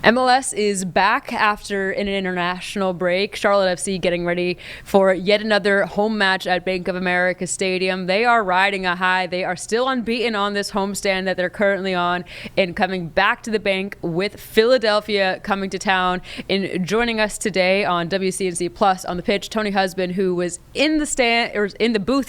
MLS is back after an international break. Charlotte FC getting ready for yet another home match at Bank of America Stadium. They are riding a high. They are still unbeaten on this homestand that they're currently on, and coming back to the bank with Philadelphia coming to town. And joining us today on WCNC Plus on the pitch, Tony Husband, who was in the booth,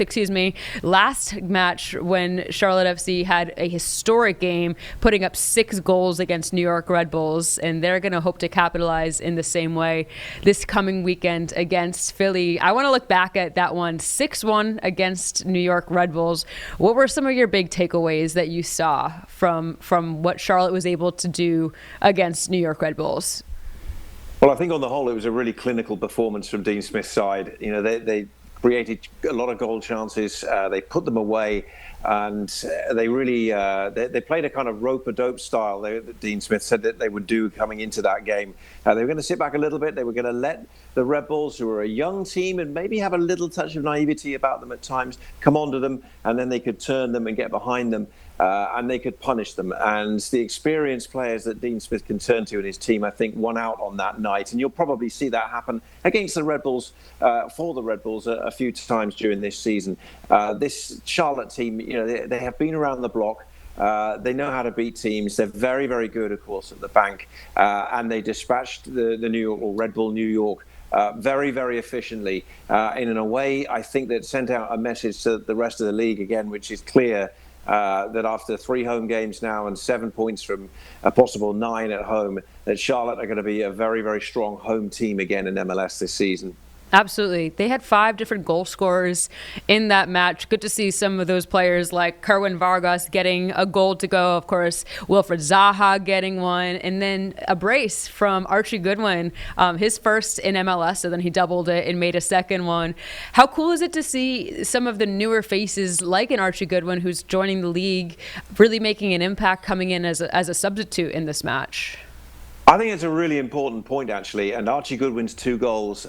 last match when Charlotte FC had a historic game, putting up 6 goals against New York Red Bulls. And they're going to hope to capitalize in the same way this coming weekend against Philly. I want to look back at that one, 6-1 against New York Red Bulls. What were some of your big takeaways that you saw from what Charlotte was able to do against New York Red Bulls? Well, I think on the whole, it was a really clinical performance from Dean Smith's side. You know, they created a lot of goal chances. They put them away. And they really they played a kind of rope-a-dope style that Dean Smith said that they would do coming into that game. They were going to sit back a little bit. They were going to let the Red Bulls, who are a young team and maybe have a little touch of naivety about them at times, come onto them, and then they could turn them and get behind them, and they could punish them. And the experienced players that Dean Smith can turn to in his team, I think, won out on that night. And you'll probably see that happen against the Red Bulls, for the Red Bulls, a few times during this season. This Charlotte team, you know, they have been around the block. They know how to beat teams. They're very, very good, of course, at the bank. And they dispatched the New York, or Red Bull New York, very, very efficiently. In a way, I think that sent out a message to the rest of the league again, which is clear that after 3 home games now and 7 points from a possible 9 at home, that Charlotte are going to be a very, very strong home team again in MLS this season. Absolutely. They had 5 different goal scorers in that match. Good to see some of those players like Kerwin Vargas getting a goal to go. Of course, Wilfred Zaha getting one. And then a brace from Archie Goodwin, his first in MLS. So then he doubled it and made a second one. How cool is it to see some of the newer faces like an Archie Goodwin, who's joining the league, really making an impact coming in as a substitute in this match? I think it's a really important point, actually, and Archie Goodwin's 2 goals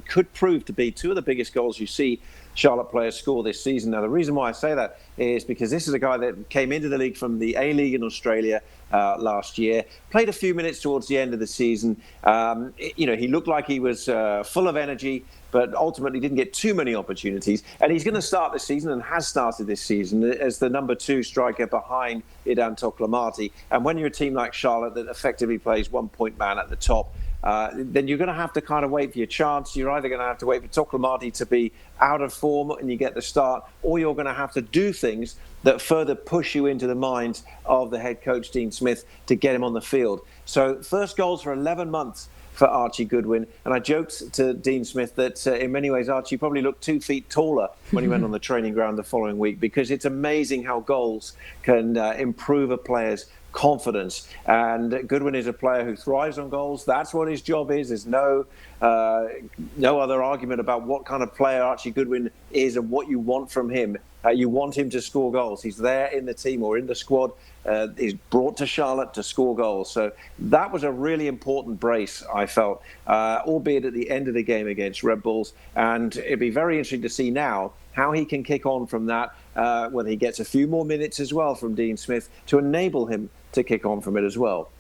could prove to be 2 of the biggest goals you see Charlotte players score this season. Now, the reason why I say that is because this is a guy that came into the league from the A-League in Australia last year, played a few minutes towards the end of the season. He looked like he was full of energy, but ultimately didn't get too many opportunities. And he's going to start this season, and has started this season, as the number 2 striker behind Idan Toklamati. And when you're a team like Charlotte that effectively plays one-point man at the top, then you're going to have to kind of wait for your chance. You're either going to have to wait for Toklamati to be out of form and you get the start, or you're going to have to do things that further push you into the minds of the head coach, Dean Smith, to get him on the field. So first goals for 11 months for Archie Goodwin. And I joked to Dean Smith that in many ways Archie probably looked 2 feet taller when he went on the training ground the following week, because it's amazing how goals can improve a player's confidence. And Goodwin is a player who thrives on goals. That's what his job is. There's no other argument about what kind of player Archie Goodwin is and what you want from him. You want him to score goals. He's there in the team or in the squad. He's brought to Charlotte to score goals. So that was a really important brace, I felt, albeit at the end of the game against Red Bulls. And it'd be very interesting to see now how he can kick on from that, whether he gets a few more minutes as well from Dean Smith to enable him to kick on from it as well.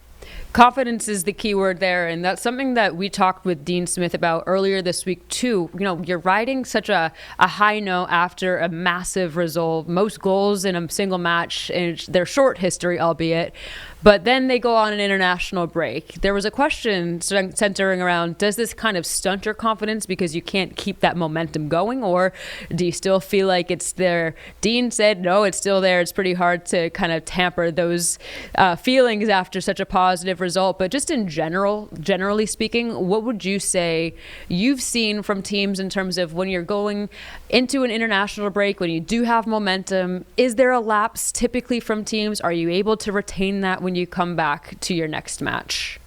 Confidence is the key word there, and that's something that we talked with Dean Smith about earlier this week too. You know, you're riding such a high note after a massive result, most goals in a single match in their short history, albeit. But then they go on an international break. There was a question centering around, does this kind of stunt your confidence because you can't keep that momentum going? Or do you still feel like it's there? Dean said, no, it's still there. It's pretty hard to kind of tamper those feelings after such a positive result. But just in generally speaking, what would you say you've seen from teams in terms of when you're going into an international break, when you do have momentum? Is there a lapse typically from teams? Are you able to retain that when you come back to your next match?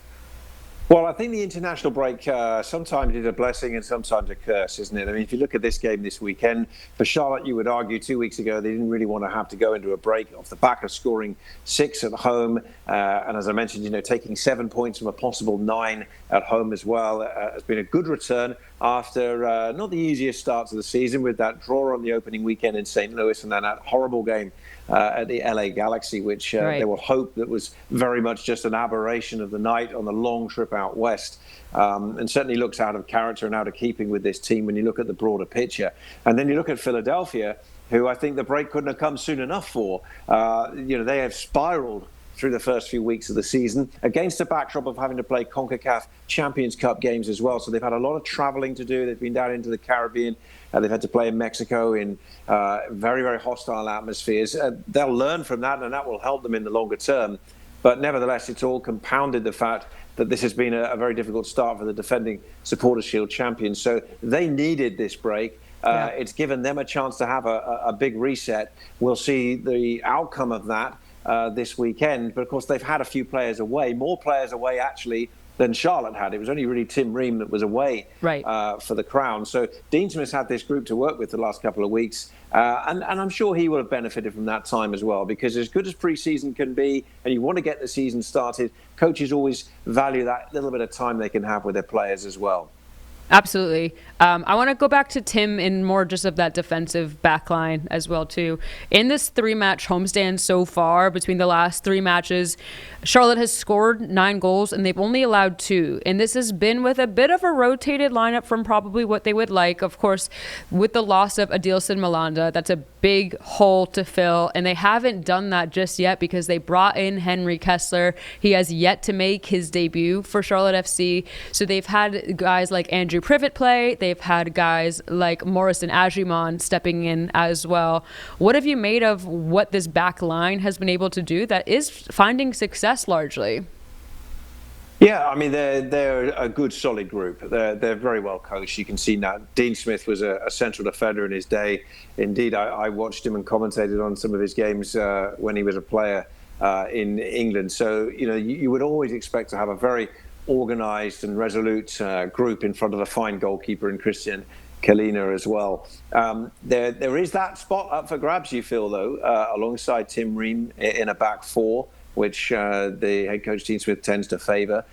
Well, I think the international break sometimes is a blessing and sometimes a curse, isn't it? I mean, if you look at this game this weekend, for Charlotte, you would argue 2 weeks ago they didn't really want to have to go into a break off the back of scoring 6 at home. And as I mentioned, taking 7 points from a possible 9 at home as well has been a good return. after not the easiest start to the season with that draw on the opening weekend in St. Louis and then that horrible game at the LA Galaxy, which they will hope that was very much just an aberration of the night on the long trip out west. And certainly looks out of character and out of keeping with this team when you look at the broader picture. And then you look at Philadelphia, who I think the break couldn't have come soon enough for. They have spiraled through the first few weeks of the season against a backdrop of having to play CONCACAF Champions Cup games as well. So they've had a lot of traveling to do. They've been down into the Caribbean. They've had to play in Mexico in very, very hostile atmospheres. They'll learn from that, and that will help them in the longer term. But nevertheless, it's all compounded the fact that this has been a very difficult start for the defending Supporters' Shield champions. So they needed this break. It's given them a chance to have a big reset. We'll see the outcome of that this weekend. But, of course, they've had a few players away, more players away, actually, than Charlotte had. It was only really Tim Ream that was away for the Crown. So Dean Smith's had this group to work with the last couple of weeks. And I'm sure he will have benefited from that time as well, because as good as pre-season can be, and you want to get the season started, coaches always value that little bit of time they can have with their players as well. Absolutely. I want to go back to Tim in more just of that defensive back line as well, too. In this 3-match homestand so far, between the last 3 matches, Charlotte has scored 9 goals and they've only allowed 2. And this has been with a bit of a rotated lineup from probably what they would like. Of course, with the loss of Adilson Malanda, that's a big hole to fill. And they haven't done that just yet because they brought in Henry Kessler. He has yet to make his debut for Charlotte FC. So they've had guys like Andrew Privet play. They've had guys like Morrison Agimon stepping in as well. What have you made of what this back line has been able to do that is finding success largely? Yeah, I mean, they're a good, solid group. They're very well coached. You can see now Dean Smith was a central defender in his day. Indeed, I watched him and commentated on some of his games when he was a player in England. So, you would always expect to have a very organised and resolute group in front of a fine goalkeeper in Christian Kalina as well. There is that spot up for grabs, you feel, though, alongside Tim Ream in a back 4, which the head coach Dean Smith tends to favour.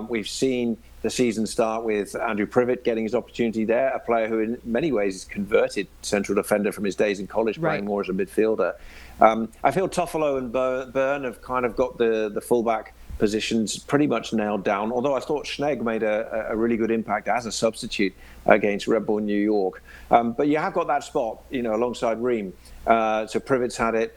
We've seen the season start with Andrew Privet getting his opportunity there, a player who in many ways is converted central defender from his days in college, playing more as a midfielder. I feel Toffolo and Byrne have kind of got the fullback positions pretty much nailed down, although I thought Schnegg made a really good impact as a substitute against Red Bull New York. But you have got that spot, alongside Ream. So Privet's had it.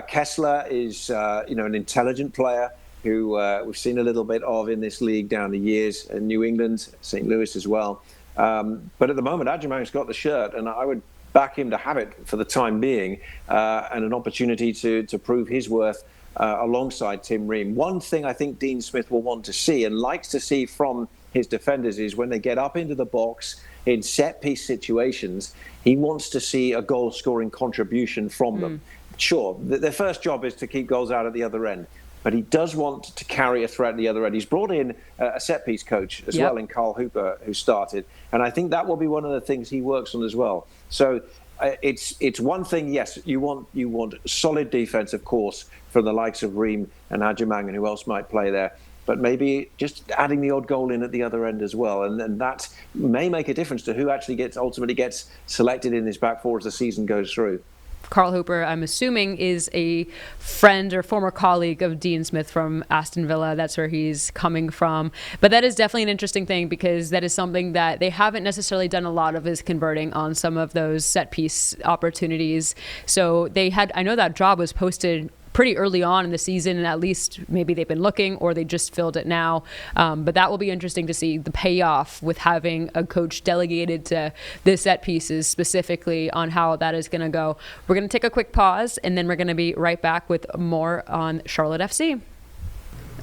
Kessler is, an intelligent player who we've seen a little bit of in this league down the years, in New England, St. Louis as well. But at the moment, Agimang's got the shirt, and I would back him to have it for the time being, and an opportunity to prove his worth alongside Tim Ream. One thing I think Dean Smith will want to see and likes to see from his defenders is when they get up into the box in set-piece situations, he wants to see a goal-scoring contribution from them. Sure, their first job is to keep goals out at the other end, but he does want to carry a threat at the other end. He's brought in a set-piece coach as well in Carl Hooper, who started, and I think that will be one of the things he works on as well. So it's one thing, yes, you want solid defense, of course, from the likes of Ream and Agimang and who else might play there, but maybe just adding the odd goal in at the other end as well, and that may make a difference to who actually ultimately gets selected in this back 4 as the season goes through. Carl Hooper, I'm assuming, is a friend or former colleague of Dean Smith from Aston Villa. That's where he's coming from. But that is definitely an interesting thing, because that is something that they haven't necessarily done a lot of, is converting on some of those set piece opportunities. So I know that job was posted pretty early on in the season, and at least maybe they've been looking, or they just filled it now. But that will be interesting to see the payoff with having a coach delegated to the set pieces specifically on how that is going to go. We're going to take a quick pause, and then we're going to be right back with more on Charlotte FC.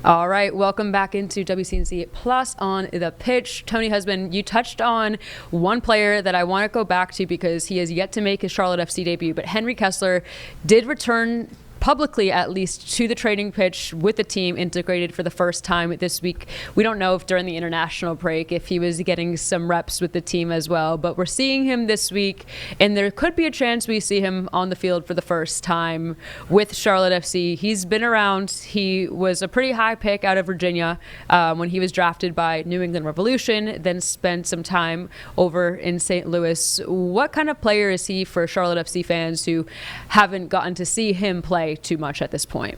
All right, welcome back into WCNC Plus on the pitch. Tony Husband, you touched on one player that I want to go back to because he has yet to make his Charlotte FC debut, but Henry Kessler did return publicly at least, to the training pitch with the team integrated for the first time this week. We don't know if during the international break if he was getting some reps with the team as well, but we're seeing him this week, and there could be a chance we see him on the field for the first time with Charlotte FC. He's been around. He was a pretty high pick out of Virginia when he was drafted by New England Revolution, then spent some time over in St. Louis. What kind of player is he for Charlotte FC fans who haven't gotten to see him play too much at this point?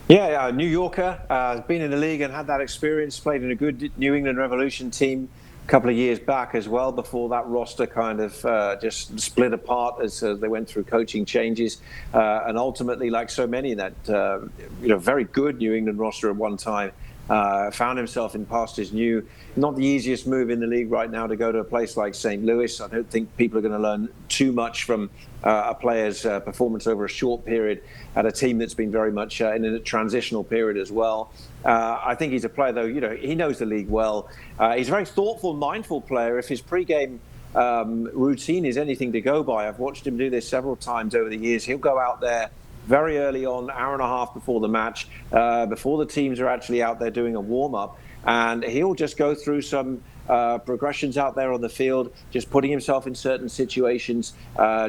Yeah, New Yorker, been in the league and had that experience, played in a good New England Revolution team a couple of years back as well, before that roster kind of just split apart as they went through coaching changes. And ultimately, like so many in that very good New England roster at one time, found himself in pastures new. Not the easiest move in the league right now to go to a place like St. Louis. I don't think people are going to learn too much from a player's performance over a short period at a team that's been very much in a transitional period as well. I think he's a player, though, he knows the league well. He's a very thoughtful, mindful player. If his pre-game routine is anything to go by, I've watched him do this several times over the years. He'll go out there very early on, hour and a half before the match, before the teams are actually out there doing a warm-up, and he'll just go through some progressions out there on the field, just putting himself in certain situations,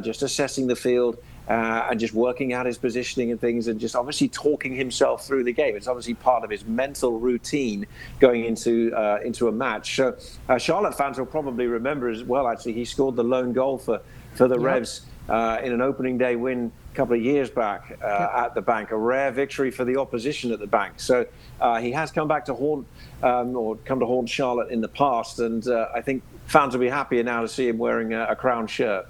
just assessing the field, and just working out his positioning and things, and just obviously talking himself through the game. It's obviously part of his mental routine going into a match. So Charlotte fans will probably remember as well, actually, he scored the lone goal for the Revs in an opening day win a couple of years back at the Bank, a rare victory for the opposition at the Bank. So he has come back to haunt Charlotte in the past, and I think fans will be happier now to see him wearing a Crown shirt.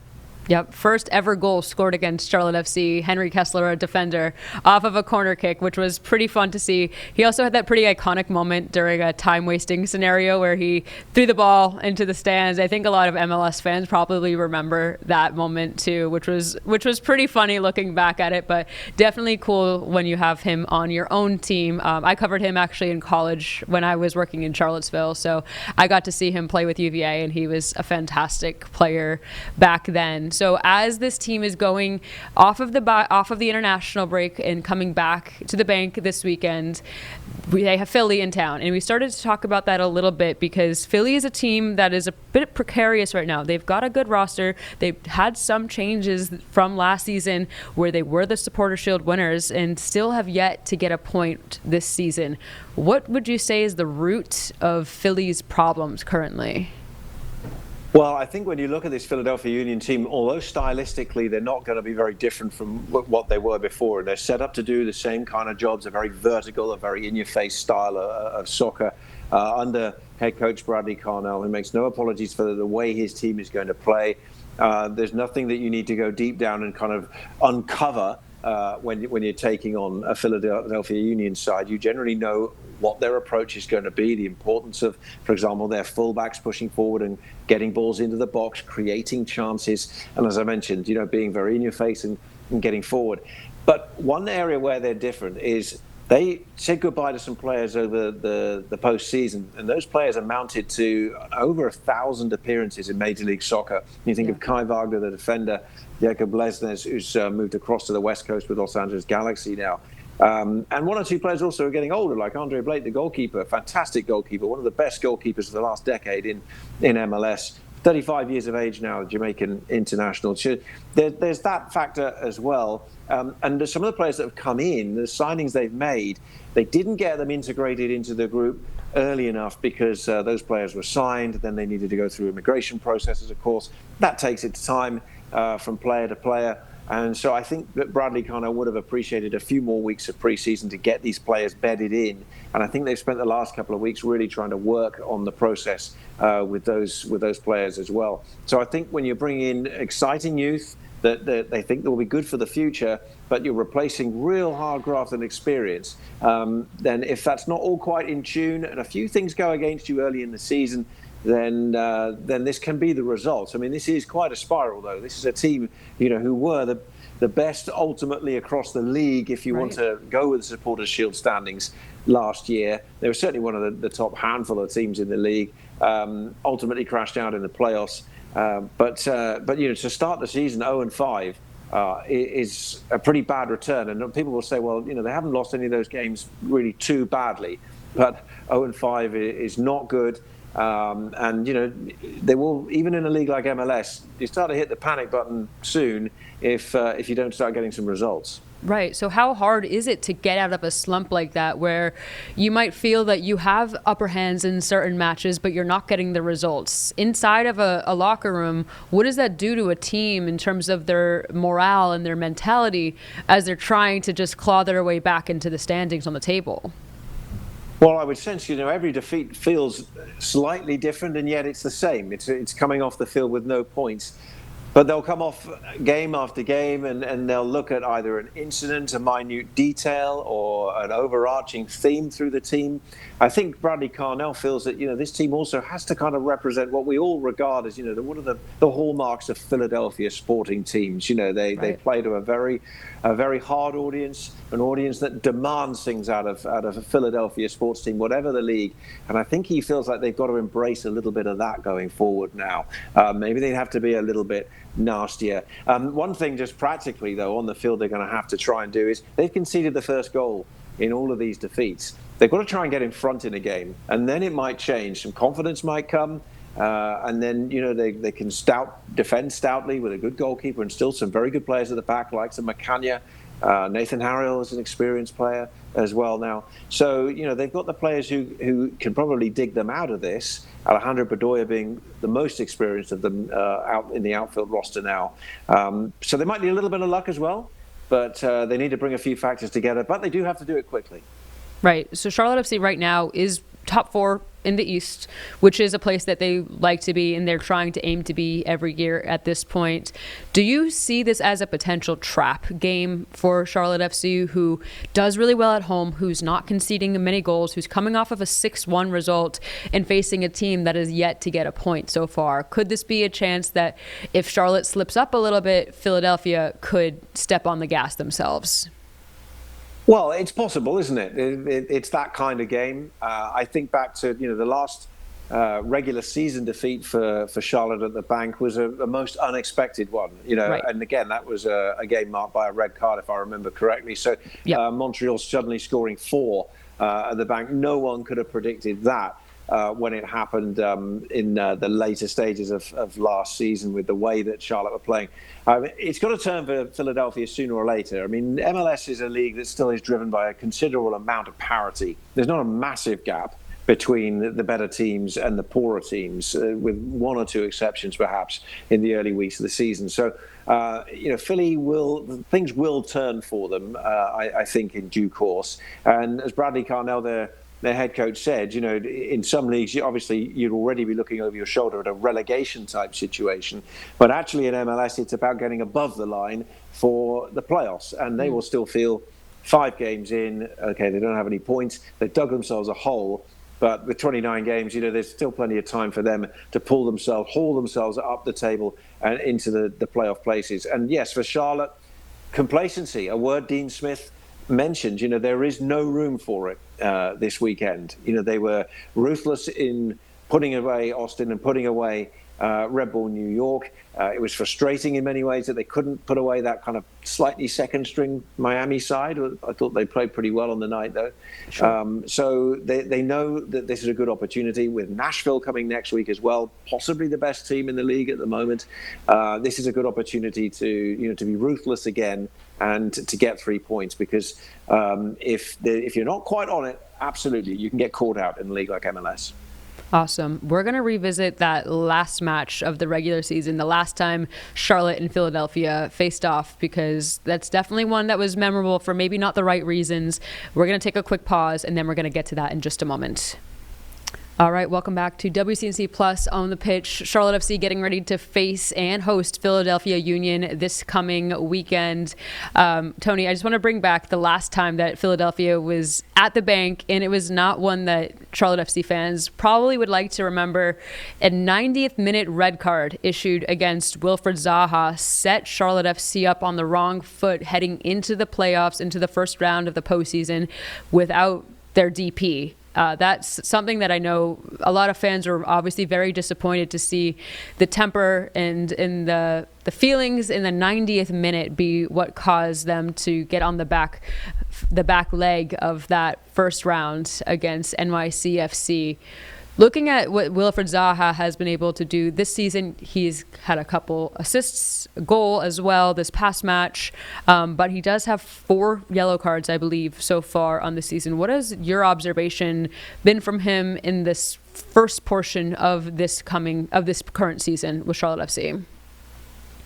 Yep, first ever goal scored against Charlotte FC. Henry Kessler, a defender, off of a corner kick, which was pretty fun to see. He also had that pretty iconic moment during a time-wasting scenario where he threw the ball into the stands. I think a lot of MLS fans probably remember that moment too, which was pretty funny looking back at it, but definitely cool when you have him on your own team. I covered him actually in college when I was working in Charlottesville, so I got to see him play with UVA, and he was a fantastic player back then. So as this team is going off of the international break and coming back to the Bank this weekend, they have Philly in town. And we started to talk about that a little bit because Philly is a team that is a bit precarious right now. They've got a good roster. They've had some changes from last season where they were the Supporter Shield winners and still have yet to get a point this season. What would you say is the root of Philly's problems currently? Well, I think when you look at this Philadelphia Union team, although stylistically they're not going to be very different from what they were before, they're set up to do the same kind of jobs, a very vertical, a very in-your-face style of soccer under head coach Bradley Carnell, who makes no apologies for the way his team is going to play. There's nothing that you need to go deep down and kind of uncover when you're taking on a Philadelphia Union side. You generally know what their approach is going to be, the importance of, for example, their fullbacks pushing forward and getting balls into the box, creating chances, and as I mentioned, being very in your face and getting forward. But one area where they're different is they said goodbye to some players over the postseason, and those players amounted to over 1,000 appearances in Major League Soccer. You think of Kai Wagner, the defender, Jakob Lesnes, who's moved across to the West Coast with Los Angeles Galaxy now. And one or two players also are getting older, like Andre Blake, the goalkeeper, fantastic goalkeeper, one of the best goalkeepers of the last decade in MLS. 35 years of age now, Jamaican international. So there's that factor as well. And there's some of the players that have come in, the signings they've made, they didn't get them integrated into the group early enough because those players were signed. Then they needed to go through immigration processes, of course. That takes its time from player to player. And so I think that Bradley Carnell would have appreciated a few more weeks of preseason to get these players bedded in. And I think they've spent the last couple of weeks really trying to work on the process with those players as well. So I think when you bring in exciting youth that they think will be good for the future, but you're replacing real hard graft and experience, then if that's not all quite in tune and a few things go against you early in the season, then this can be the result. I mean, this is quite a spiral, though. This is a team, who were the best ultimately across the league, if you want to go with the Supporters' Shield standings last year. They were certainly one of the top handful of teams in the league. Ultimately crashed out in the playoffs. But to start the season 0-5 is a pretty bad return. And people will say, well, they haven't lost any of those games really too badly, but 0-5 is not good. And they will, even in a league like MLS, you start to hit the panic button soon if you don't start getting some results. Right. So how hard is it to get out of a slump like that, where you might feel that you have upper hands in certain matches, but you're not getting the results? Inside of a locker room, what does that do to a team in terms of their morale and their mentality as they're trying to just claw their way back into the standings on the table? Well, I would sense, every defeat feels slightly different, and yet it's the same. It's coming off the field with no points. But they'll come off game after game and they'll look at either an incident, a minute detail, or an overarching theme through the team. I think Bradley Carnell feels that, this team also has to kind of represent what we all regard as, one of the hallmarks of Philadelphia sporting teams. They play to a very hard audience, an audience that demands things out of a Philadelphia sports team, whatever the league. And I think he feels like they've got to embrace a little bit of that going forward now. Maybe they'd have to be a little bit nastier. One thing just practically, though, on the field they're going to have to try and do is they've conceded the first goal in all of these defeats. They've got to try and get in front in a game, and then it might change. Some confidence might come, and then they can defend stoutly with a good goalkeeper and still some very good players at the back, like some Macania. Nathan Harriel is an experienced player as well now. So, they've got the players who can probably dig them out of this. Alejandro Bedoya being the most experienced of them out in the outfield roster now. So they might need a little bit of luck as well, but they need to bring a few factors together. But they do have to do it quickly. Right. So Charlotte FC right now is top 4 in the East, which is a place that they like to be, and they're trying to aim to be every year at this point. Do you see this as a potential trap game for Charlotte FC, who does really well at home, who's not conceding many goals, who's coming off of a 6-1 result and facing a team that is yet to get a point so far? Could this be a chance that if Charlotte slips up a little bit, Philadelphia could step on the gas themselves? Well, it's possible, isn't it? It's that kind of game. I think back to the last regular season defeat for Charlotte at the Bank was a most unexpected one. Right. And again, that was a game marked by a red card, if I remember correctly. So Montreal suddenly scoring 4 at the Bank. No one could have predicted that. When it happened in the later stages of last season with the way that Charlotte were playing. It's got to turn for Philadelphia sooner or later. I mean, MLS is a league that still is driven by a considerable amount of parity. There's not a massive gap between the better teams and the poorer teams, with 1 or 2 exceptions perhaps in the early weeks of the season. So, Philly things will turn for them, I think, in due course. And as Bradley Carnell, their head coach said, in some leagues, obviously you'd already be looking over your shoulder at a relegation type situation. But actually in MLS, it's about getting above the line for the playoffs. And they will still feel 5 games in, okay, they don't have any points. They dug themselves a hole. But with 29 games, there's still plenty of time for them to haul themselves up the table and into the playoff places. And yes, for Charlotte, complacency, a word Dean Smith mentioned, there is no room for it this weekend. They were ruthless in putting away Austin and putting away Red Bull New York. It was frustrating in many ways that they couldn't put away that kind of slightly second string Miami side. I thought they played pretty well on the night, though. Sure. So they know that this is a good opportunity, with Nashville coming next week as well, possibly the best team in the league at the moment. This is a good opportunity to be ruthless again and to get 3 points, because if you're not quite on it, absolutely, you can get caught out in a league like MLS. Awesome. We're going to revisit that last match of the regular season, the last time Charlotte and Philadelphia faced off, because that's definitely one that was memorable for maybe not the right reasons. We're going to take a quick pause, and then we're going to get to that in just a moment. All right, welcome back to WCNC Plus on the Pitch. Charlotte FC getting ready to face and host Philadelphia Union this coming weekend. Tony, I just want to bring back the last time that Philadelphia was at the Bank, and it was not one that Charlotte FC fans probably would like to remember. A 90th minute red card issued against Wilfred Zaha set Charlotte FC up on the wrong foot heading into the playoffs, into the first round of the postseason, without their DP. That's something that I know a lot of fans are obviously very disappointed to see the temper and the feelings in the 90th minute be what caused them to get on the back leg of that first round against NYCFC. Looking at what Wilfried Zaha has been able to do this season, he's had a couple assists, a goal as well this past match, but he does have 4 yellow cards, I believe, so far on the season. What has your observation been from him in this first portion of this current season with Charlotte FC?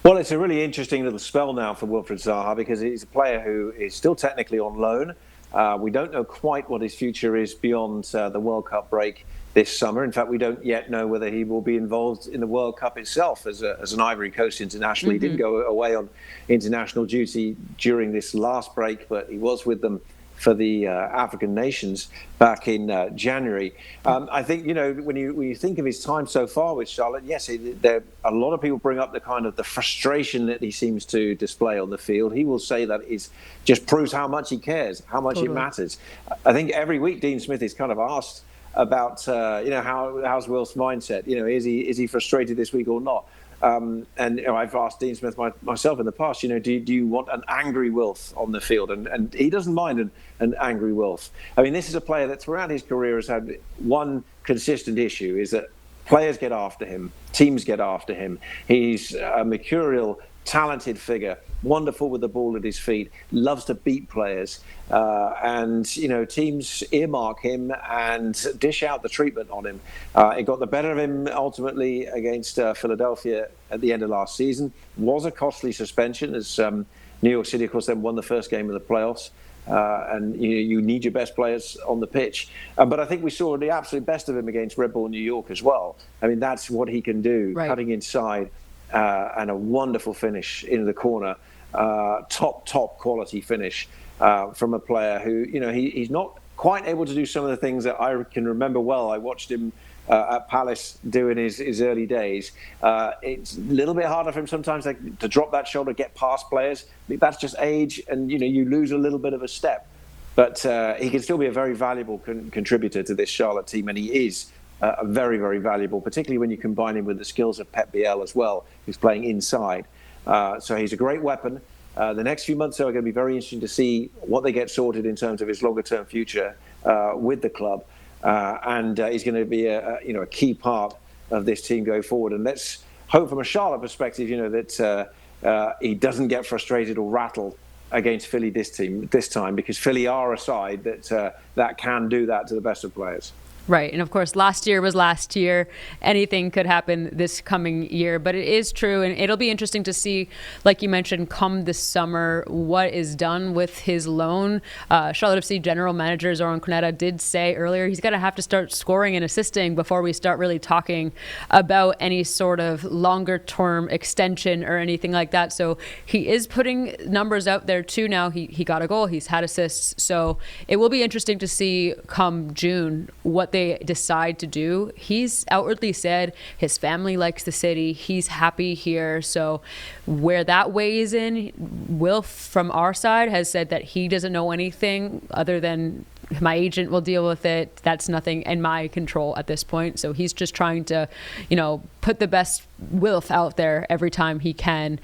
Well, it's a really interesting little spell now for Wilfried Zaha because he's a player who is still technically on loan. We don't know quite what his future is beyond the World Cup break this summer. In fact, we don't yet know whether he will be involved in the World Cup itself as an Ivory Coast international. He didn't go away on international duty during this last break, but he was with them for the African nations back in January. I think, when you think of his time so far with Charlotte, yes, a lot of people bring up the frustration that he seems to display on the field. He will say that it just proves how much he cares, how much it matters. I think every week Dean Smith is kind of asked about how's Will's mindset. Is he frustrated this week or not? And I've asked Dean Smith myself in the past. Do you want an angry Wilf on the field? And he doesn't mind an angry Wilf. I mean, this is a player that throughout his career has had one consistent issue: is that players get after him, teams get after him. He's a mercurial, talented figure, wonderful with the ball at his feet, loves to beat players, and teams earmark him and dish out the treatment on him. It got the better of him ultimately against Philadelphia at the end of last season. Was a costly suspension as New York City, of course, then won the first game of the playoffs. And you need your best players on the pitch. But I think we saw the absolute best of him against Red Bull New York as well. I mean, that's what he can do, cutting inside. And a wonderful finish into the corner, top quality finish from a player who, he's not quite able to do some of the things that I can remember well. I watched him at Palace do in his early days. It's a little bit harder for him sometimes to drop that shoulder, get past players. I think that's just age, and you lose a little bit of a step. But he can still be a very valuable contributor to this Charlotte team, and he is. Very, very valuable, particularly when you combine him with the skills of Pep Biel as well, who's playing inside. So he's a great weapon. The next few months are going to be very interesting to see what they get sorted in terms of his longer-term future with the club. And he's going to be a key part of this team going forward. And let's hope from a Charlotte perspective, that he doesn't get frustrated or rattled against Philly this time, because Philly are a side that can do that to the best of players. Right. And of course, last year was last year. Anything could happen this coming year. But it is true. And it'll be interesting to see, like you mentioned, come this summer, what is done with his loan. Charlotte FC general manager Zoran Krneta did say earlier he's going to have to start scoring and assisting before we start really talking about any sort of longer term extension or anything like that. So he is putting numbers out there too now. He got a goal. He's had assists. So it will be interesting to see come June what they decide to do. He's outwardly said his family likes the city. He's happy here. So where that weighs in, Wilf from our side has said that he doesn't know anything other than my agent will deal with it. That's nothing in my control at this point. So he's just trying to, put the best Wilf out there every time he can.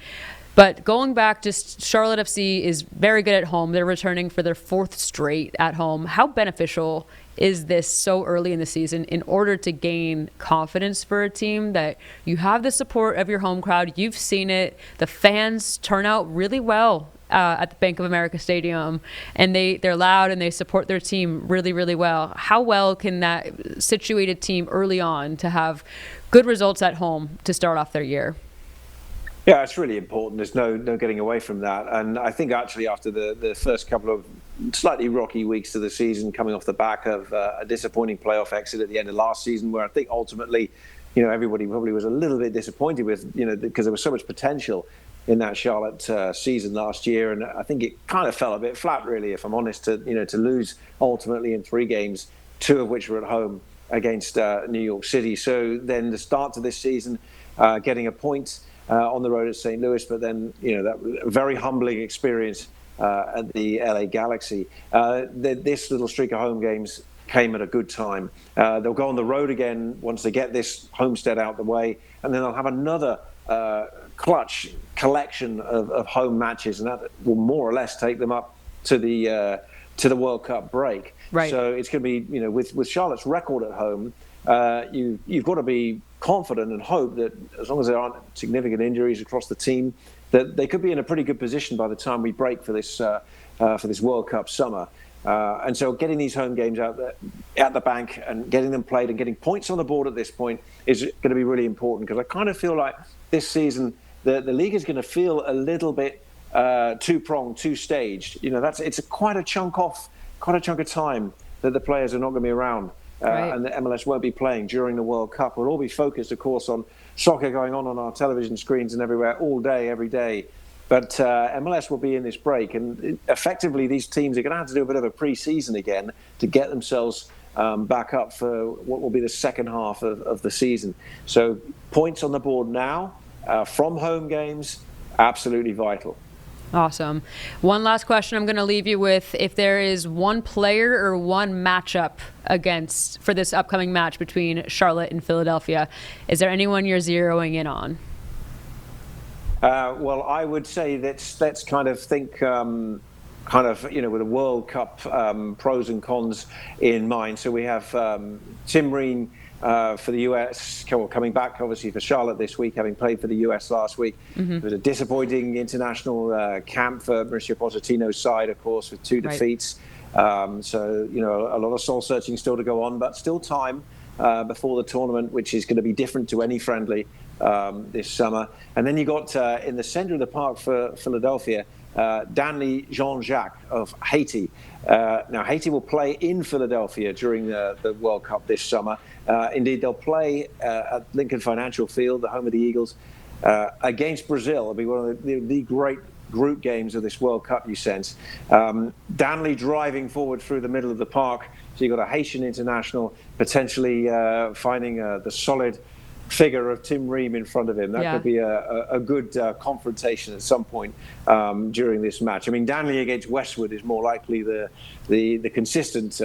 But going back, just Charlotte FC is very good at home. They're returning for their 4th straight at home. How beneficial is this so early in the season in order to gain confidence for a team that you have the support of your home crowd? You've seen it. The fans turn out really well at the Bank of America Stadium, and they're loud and they support their team really, really well. How well can that situated team early on to have good results at home to start off their year? Yeah, it's really important. There's no getting away from that. And I think actually after the first couple of slightly rocky weeks of the season, coming off the back of a disappointing playoff exit at the end of last season, where I think ultimately, everybody probably was a little bit disappointed with, because there was so much potential in that Charlotte season last year. And I think it kind of fell a bit flat, really, if I'm honest, to lose ultimately in 3 games, 2 of which were at home against New York City. So then the start to this season, getting a point on the road at St. Louis, but then that very humbling experience at the LA Galaxy. This little streak of home games came at a good time. They'll go on the road again once they get this homestead out the way, and then they'll have another clutch collection of home matches, and that will more or less take them up to the World Cup break. Right. So it's going to be, with Charlotte's record at home, you've got to be confident and hope that as long as there aren't significant injuries across the team, that they could be in a pretty good position by the time we break for this World Cup summer. And so getting these home games out there, at the bank and getting them played and getting points on the board at this point is going to be really important, because I kind of feel like this season the league is going to feel a little bit two-pronged, two-staged. It's quite a chunk of time that the players are not going to be around. Right. And the MLS won't be playing during the World Cup. We'll all be focused, of course, on soccer going on our television screens and everywhere all day, every day. But MLS will be in this break, and effectively these teams are going to have to do a bit of a pre-season again to get themselves back up for what will be the second half of the season. So points on the board now from home games, absolutely vital. Awesome. One last question I'm going to leave you with. If there is one player or one matchup for this upcoming match between Charlotte and Philadelphia, is there anyone you're zeroing in on? Well, I would say let's kind of think with the World Cup pros and cons in mind. So we have Tim Ream for the US, coming back obviously for Charlotte this week, having played for the US last week. Mm-hmm. It was a disappointing international camp for Mauricio Pochettino's side, of course, with 2 defeats. So a lot of soul searching still to go on, but still time before the tournament, which is going to be different to any friendly this summer. And then you got in the center of the park for Philadelphia, Danley Jean-Jacques of Haiti. Now, Haiti will play in Philadelphia during the World Cup this summer. Indeed, they'll play at Lincoln Financial Field, the home of the Eagles, against Brazil. It'll be one of the great group games of this World Cup, you sense. Danley driving forward through the middle of the park. So you've got a Haitian international potentially finding the solid figure of Tim Ream in front of him. That could be a good confrontation at some point during this match. I mean, Danley against Westwood is more likely the consistent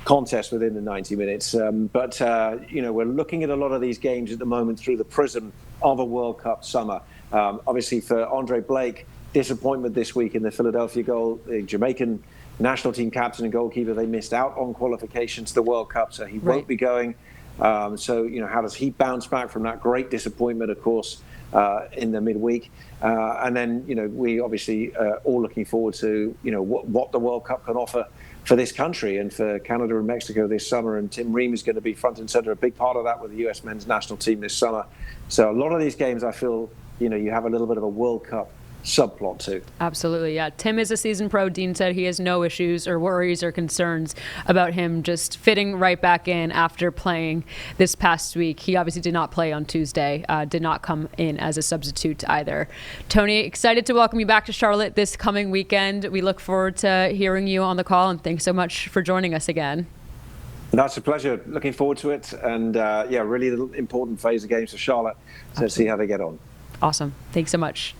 contest within the 90 minutes. But we're looking at a lot of these games at the moment through the prism of a World Cup summer. Obviously, for Andre Blake, disappointment this week in the Philadelphia goal. The Jamaican national team captain and goalkeeper, they missed out on qualification to the World Cup, so he won't be going. So, how does he bounce back from that great disappointment, of course, in the midweek? And then, we obviously all looking forward to, what the World Cup can offer for this country and for Canada and Mexico this summer. And Tim Ream is going to be front and center, a big part of that with the US men's national team this summer. So a lot of these games, I feel, you have a little bit of a World Cup subplot too. Absolutely, yeah. Tim is a seasoned pro. Dean said he has no issues or worries or concerns about him just fitting right back in after playing this past week. He obviously did not play on Tuesday, did not come in as a substitute either. Tony, excited to welcome you back to Charlotte this coming weekend. We look forward to hearing you on the call, and thanks so much for joining us again. That's a pleasure. Looking forward to it. And really important phase of games for Charlotte. So see how they get on. Awesome. Thanks so much.